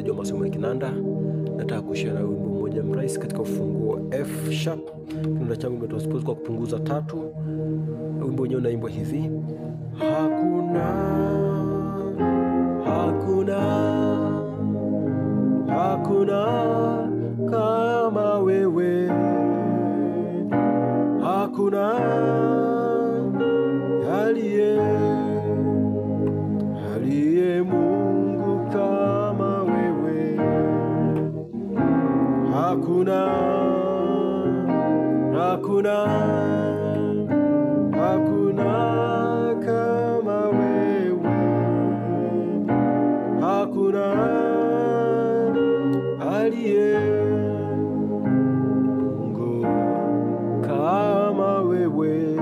msikilizaji wa masomo ya kinanda, nataka kushare na wimbo mmoja mrahisi katika ufunguo F sharp. Kinanda changu kimetranspose kwa kupunguza 3. Wimbo wenyewe unaimbwa hivi: hakuna kama wewe, hakuna aliye Mungu kama wewe, hakuna kama wewe, hakuna aliye Mungu kama wewe.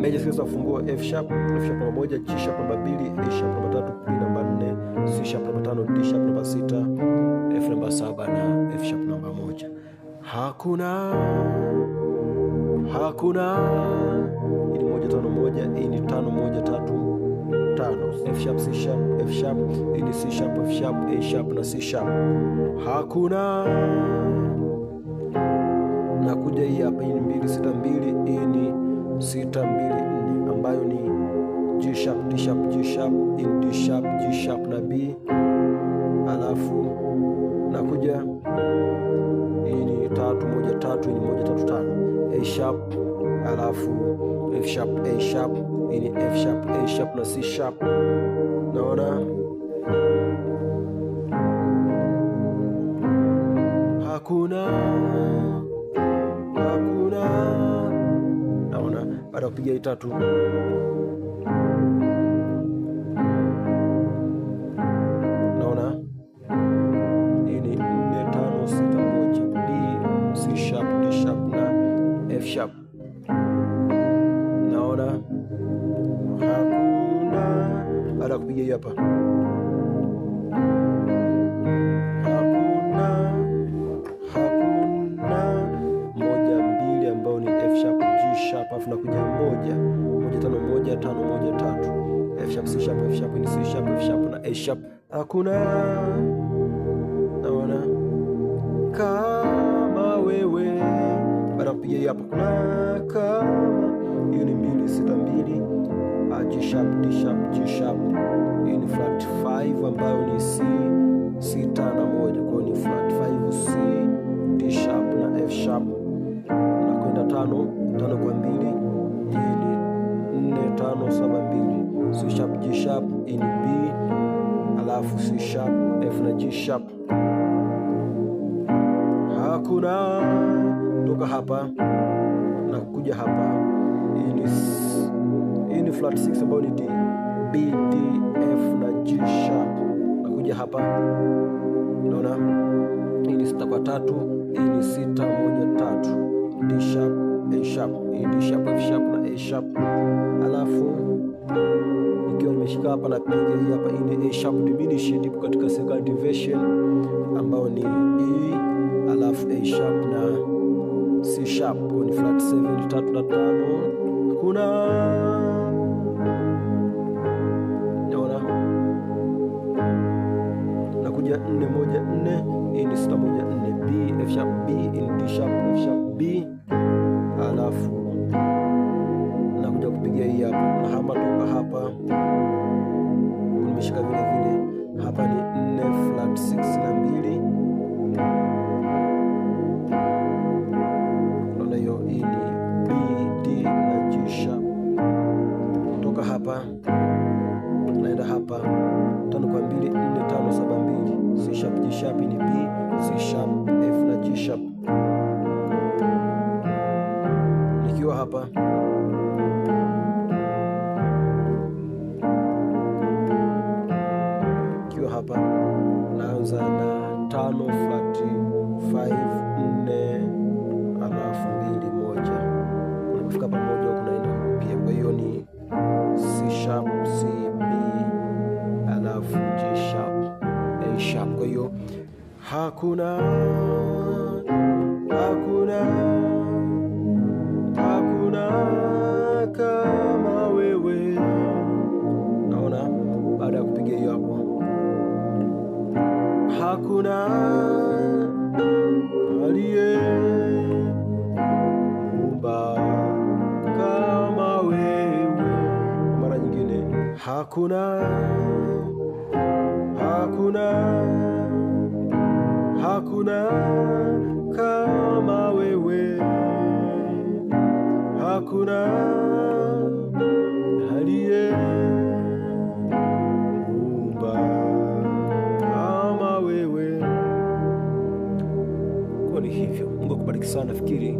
Meja scales za ufunguo F sharp namba 1, G sharp namba 2, A sharp namba 3, B namba 4, C sharp namba 5, D sharp namba 6, F namba 7 na F sharp namba 1. Hakuna hii ni 1 5 1, hii ni 5 1 3 5, F sharp C sharp F sharp, hii ni C sharp F sharp A sharp na C sharp. Hakuna na kuja hii hapa, hii ni 2 6 2, hii ni 6 2 4 ambayo ni G sharp D sharp G sharp, hii ni D sharp G sharp na B, alafu na kuja hii ni 3 1 3, hii ni 1 3 5, A sharp, alafu F sharp A sharp, hii ni F sharp A sharp na C sharp. Naona hakuna. Naona baada ya kupiga hii 3, naona hii ni 4 5 6 1, D C sharp D sharp na F sharp. Naona hakuna baada ya kupiga hii hapa, alafu nakuja 1 5 1 5 1 3, F sharp C sharp F sharp ni C sharp F sharp na A sharp. Hakuna naona kama wewe. Baada ya kupiga hapa, kuna kama hiyo ni 2 6 2, G sharp D sharp G sharp, hii ni flat 5 ambayo ni C 6 na 1, kwa hiyo ni flat 5 C D sharp na F sharp, na kwenda 5 kwa 2, hii ni 4 5 7 2, C sharp G sharp, hii ni B, alafu C sharp F na G sharp. Hakuna toka hapa na kuja hapa, hii ni flat 6 ambayo ni D, B D F na G sharp, na kuja hapa. Unaona hii ni 6 kwa 3, hii ni 6 1 3, D sharp A sharp, hii D sharp F sharp na A sharp. Alafu ikiwa nimeshika hapa na piga hii hapa, hii ni A sharp diminished, ipo katika second inversion ambayo ni E, alafu A sharp na C sharp, kwa ni flat 7 3 na 5. Kuna naona nakuja 4 1 4, hii ni 6 1 4, B F sharp B, hii ni D sharp F sharp B, alafu nakuja kupiga hii hapa na hama toka hapa, nimeshika vile vile hapa ni 4 flat 6 na 2. Naona hiyo, hii ni B D na G sharp. Toka hapa naenda hapa 5 kwa 2 4 5 7 2, C sharp G sharp, ni B C sharp F na G sharp. Nikiwa hapa naanza na 5 flat 5 4, alafu 2 1, unafika pamoja huko naenda pia. Kwa hiyo ni C sharp C B, alafu G sharp A sharp. Kwa hiyo hakuna kama wewe. Naona baada ya kupiga hiyo hapo Hakuna, hakuna, hakuna kama wewe, hakuna aliyeumba kama wewe. Kwa ni hivyo, Mungu akubariki sana. Fikiri